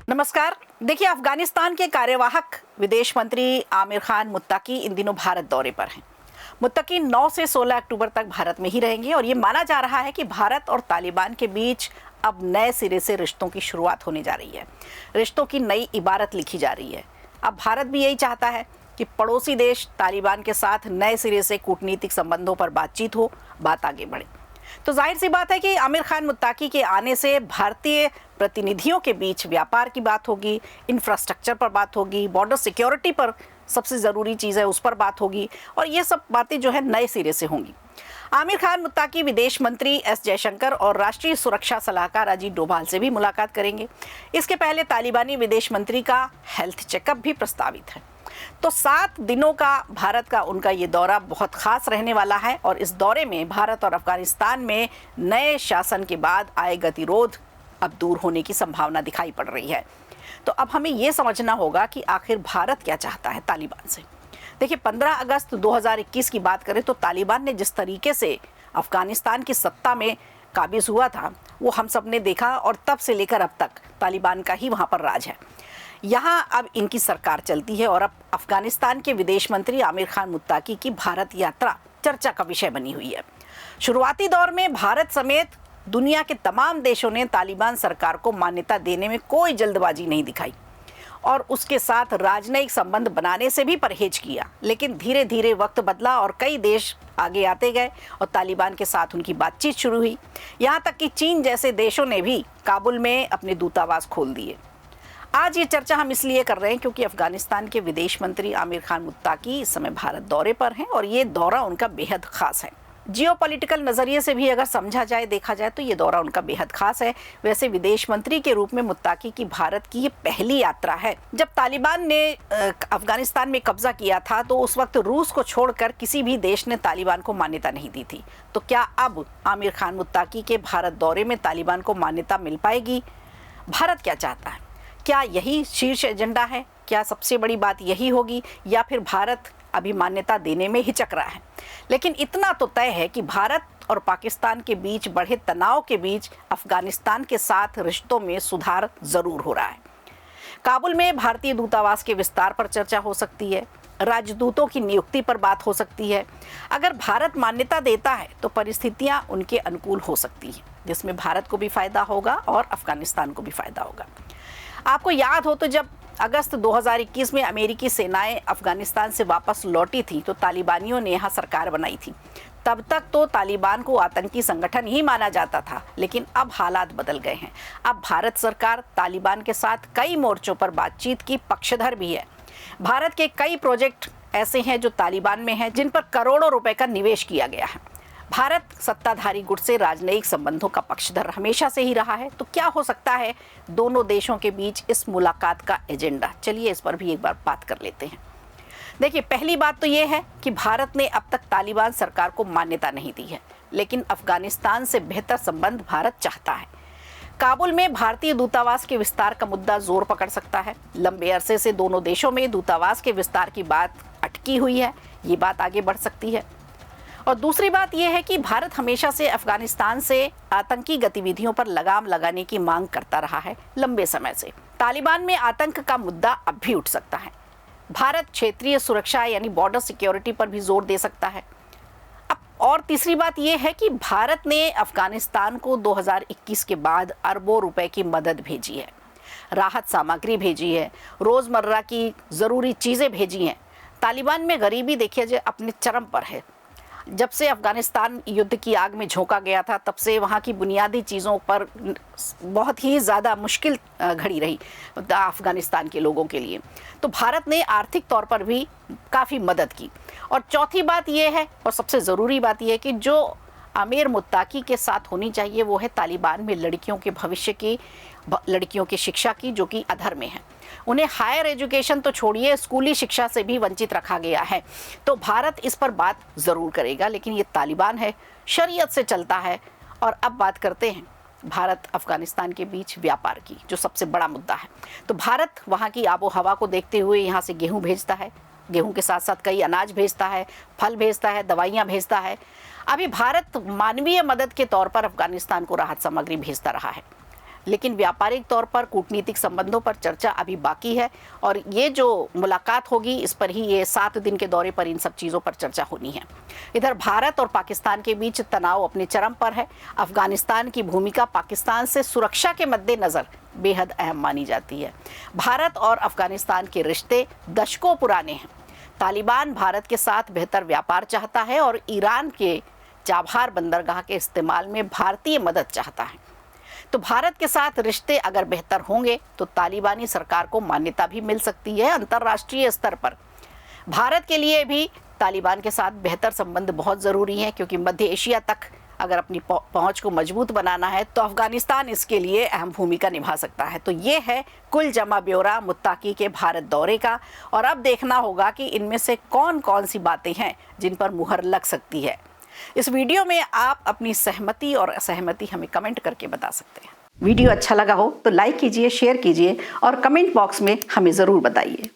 नमस्कार। देखिए, अफगानिस्तान के कार्यवाहक विदेश मंत्री आमिर खान मुत्ताकी इन दिनों भारत दौरे पर हैं। मुत्ताकी 9 से 16 अक्टूबर तक भारत में ही रहेंगे और ये माना जा रहा है कि भारत और तालिबान के बीच अब नए सिरे से रिश्तों की शुरुआत होने जा रही है। रिश्तों की नई इबारत लिखी जा रही है। अब भारत भी यही चाहता है कि पड़ोसी देश तालिबान के साथ नए सिरे से कूटनीतिक संबंधों पर बातचीत हो, बात आगे बढ़े। तो जाहिर सी बात है कि आमिर खान मुत्ताकी के आने से भारतीय प्रतिनिधियों के बीच व्यापार की बात होगी, इंफ्रास्ट्रक्चर पर बात होगी, बॉर्डर सिक्योरिटी पर सबसे ज़रूरी चीज़ है उस पर बात होगी और ये सब बातें जो है नए सिरे से होंगी। आमिर खान मुत्ताकी विदेश मंत्री एस जयशंकर और राष्ट्रीय सुरक्षा सलाहकार अजीत डोभाल से भी मुलाकात करेंगे। इसके पहले तालिबानी विदेश मंत्री का हेल्थ चेकअप भी प्रस्तावित है। तो 7 दिनों का भारत का उनका ये दौरा बहुत खास रहने वाला है और इस दौरे में भारत और अफगानिस्तान में नए शासन के बाद आए गतिरोध अब दूर होने की संभावना दिखाई पड़ रही है। तो अब हमें ये समझना होगा कि आखिर भारत क्या चाहता है तालिबान से। देखिए, 15 अगस्त 2021 की बात करें तो तालिबान ने जिस तरीके से अफगानिस्तान की सत्ता में काबिज हुआ था वो हम सब ने देखा और तब से लेकर अब तक तालिबान का ही वहाँ पर राज है। यहाँ अब इनकी सरकार चलती है और अब अफगानिस्तान के विदेश मंत्री आमिर खान मुत्ताकी की भारत यात्रा चर्चा का विषय बनी हुई है। शुरुआती दौर में भारत समेत दुनिया के तमाम देशों ने तालिबान सरकार को मान्यता देने में कोई जल्दबाजी नहीं दिखाई और उसके साथ राजनयिक संबंध बनाने से भी परहेज किया। लेकिन धीरे धीरे वक्त बदला और कई देश आगे आते गए और तालिबान के साथ उनकी बातचीत शुरू हुई। यहाँ तक कि चीन जैसे देशों ने भी काबुल में अपने दूतावास खोल दिए। आज ये चर्चा हम इसलिए कर रहे हैं क्योंकि अफगानिस्तान के विदेश मंत्री आमिर खान मुत्ताकी इस समय भारत दौरे पर हैं और ये दौरा उनका बेहद खास है। जियोपॉलिटिकल नज़रिए से भी अगर समझा जाए, देखा जाए तो ये दौरा उनका बेहद खास है। वैसे विदेश मंत्री के रूप में मुत्ताकी की भारत की ये पहली यात्रा है। जब तालिबान ने अफगानिस्तान में कब्जा किया था तो उस वक्त रूस को छोड़कर किसी भी देश ने तालिबान को मान्यता नहीं दी थी। तो क्या अब आमिर खान मुत्ताकी के भारत दौरे में तालिबान को मान्यता मिल पाएगी? भारत क्या चाहता है? क्या यही शीर्ष एजेंडा है? क्या सबसे बड़ी बात यही होगी या फिर भारत अभी मान्यता देने में हिचक रहा है? लेकिन इतना तो तय है कि भारत और पाकिस्तान के बीच बढ़े तनाव के बीच अफगानिस्तान के साथ रिश्तों में सुधार जरूर हो रहा है। काबुल में भारतीय दूतावास के विस्तार पर चर्चा हो सकती है, राजदूतों की नियुक्ति पर बात हो सकती है। अगर भारत मान्यता देता है तो परिस्थितियां उनके अनुकूल हो सकती हैं, जिसमें भारत को भी फायदा होगा और अफगानिस्तान को भी फायदा होगा। आपको याद हो तो जब अगस्त 2021 में अमेरिकी सेनाएं अफगानिस्तान से वापस लौटी थी तो तालिबानियों ने यहाँ सरकार बनाई थी। तब तक तो तालिबान को आतंकी संगठन ही माना जाता था, लेकिन अब हालात बदल गए हैं। अब भारत सरकार तालिबान के साथ कई मोर्चों पर बातचीत की पक्षधर भी है। भारत के कई प्रोजेक्ट ऐसे हैं जो तालिबान में हैं, जिन पर करोड़ों रुपए का निवेश किया गया है। भारत सत्ताधारी गुट से राजनयिक संबंधों का पक्षधर हमेशा से ही रहा है। तो क्या हो सकता है दोनों देशों के बीच इस मुलाकात का एजेंडा? चलिए इस पर भी एक बार बात कर लेते हैं। देखिए, पहली बात तो ये है कि भारत ने अब तक तालिबान सरकार को मान्यता नहीं दी है, लेकिन अफगानिस्तान से बेहतर संबंध भारत चाहता है। काबुल में भारतीय दूतावास के विस्तार का मुद्दा जोर पकड़ सकता है। लंबे अरसे से दोनों देशों में दूतावास के विस्तार की बात अटकी हुई है, ये बात आगे बढ़ सकती है। और दूसरी बात यह है कि भारत हमेशा से अफगानिस्तान से आतंकी गतिविधियों पर लगाम लगाने की मांग करता रहा है लंबे समय से। तालिबान में आतंक का मुद्दा अब भी उठ सकता है। भारत क्षेत्रीय सुरक्षा यानी बॉर्डर सिक्योरिटी पर भी जोर दे सकता है। अब और तीसरी बात यह है कि भारत ने अफगानिस्तान को 2021 के बाद अरबों रुपए की मदद भेजी है, राहत सामग्री भेजी है, रोजमर्रा की जरूरी चीजें भेजी हैं। तालिबान में गरीबी देखिए जो अपने चरम पर है। जब से अफगानिस्तान युद्ध की आग में झोंका गया था तब से वहाँ की बुनियादी चीज़ों पर बहुत ही ज़्यादा मुश्किल घड़ी रही अफगानिस्तान के लोगों के लिए। तो भारत ने आर्थिक तौर पर भी काफ़ी मदद की। और चौथी बात यह है और सबसे ज़रूरी बात यह है कि जो आमिर मुत्ताकी के साथ होनी चाहिए वो है तालिबान में लड़कियों के भविष्य की, लड़कियों की शिक्षा की, जो कि अधर में है। उन्हें हायर एजुकेशन तो छोड़िए, स्कूली शिक्षा से भी वंचित रखा गया है। तो भारत इस पर बात ज़रूर करेगा, लेकिन ये तालिबान है, शरीयत से चलता है। और अब बात करते हैं भारत अफगानिस्तान के बीच व्यापार की, जो सबसे बड़ा मुद्दा है। तो भारत वहाँ की आबो हवा को देखते हुए यहाँ से गेहूँ भेजता है, गेहूं के साथ साथ कई अनाज भेजता है, फल भेजता है, दवाइयाँ भेजता है। अभी भारत मानवीय मदद के तौर पर अफगानिस्तान को राहत सामग्री भेजता रहा है। लेकिन व्यापारिक तौर पर कूटनीतिक संबंधों पर चर्चा अभी बाकी है और ये जो मुलाकात होगी इस पर ही, ये 7 दिन के दौरे पर इन सब चीज़ों पर चर्चा होनी है। इधर भारत और पाकिस्तान के बीच तनाव अपने चरम पर है। अफगानिस्तान की भूमिका पाकिस्तान से सुरक्षा के मद्देनज़र बेहद अहम मानी जाती है। भारत और अफगानिस्तान के रिश्ते दशकों पुराने हैं। तालिबान भारत के साथ बेहतर व्यापार चाहता है और ईरान के चाबहार बंदरगाह के इस्तेमाल में भारतीय मदद चाहता है। तो भारत के साथ रिश्ते अगर बेहतर होंगे तो तालिबानी सरकार को मान्यता भी मिल सकती है अंतर्राष्ट्रीय स्तर पर। भारत के लिए भी तालिबान के साथ बेहतर संबंध बहुत ज़रूरी है, क्योंकि मध्य एशिया तक अगर अपनी पहुंच को मजबूत बनाना है तो अफगानिस्तान इसके लिए अहम भूमिका निभा सकता है। तो ये है कुल जमा ब्यौरा मुत्ताकी के भारत दौरे का, और अब देखना होगा कि इनमें से कौन कौन सी बातें हैं जिन पर मुहर लग सकती है। इस वीडियो में आप अपनी सहमति और असहमति हमें कमेंट करके बता सकते हैं। वीडियो अच्छा लगा हो तो लाइक कीजिए, शेयर कीजिए और कमेंट बॉक्स में हमें ज़रूर बताइए।